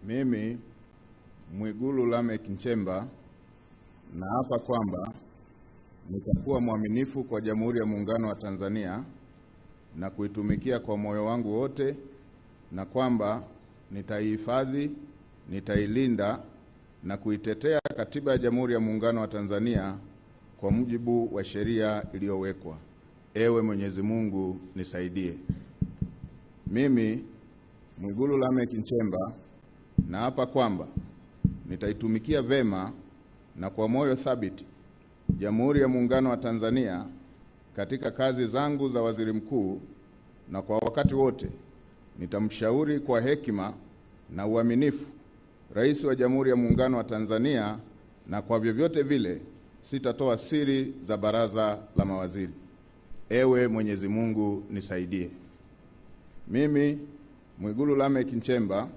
Mimi Mwigulu Lameck Nchemba naapa kwamba nitakuwa mwaminifu kwa Jamhuri ya Muungano wa Tanzania na kuitumikia kwa moyo wangu wote, na kwamba nitaihifadhi, nitailinda na kuitetea Katiba ya Jamhuri ya Muungano wa Tanzania kwa mujibu wa sheria iliyowekwa. Ewe Mwenyezi Mungu nisaidie. Mimi Mwigulu Lameck Nchemba naapa kwamba nitaitumikia vema na kwa moyo thabiti Jamhuri ya Muungano wa Tanzania katika kazi zangu za waziri mkuu, na kwa wakati wote nitamshauri kwa hekima na uaminifu Rais wa Jamhuri ya Muungano wa Tanzania, na kwa vyovyote vile sitatoa siri za baraza la mawaziri. Ewe Mwenyezi Mungu nisaidie. Mimi Mwigulu Lameck Nchemba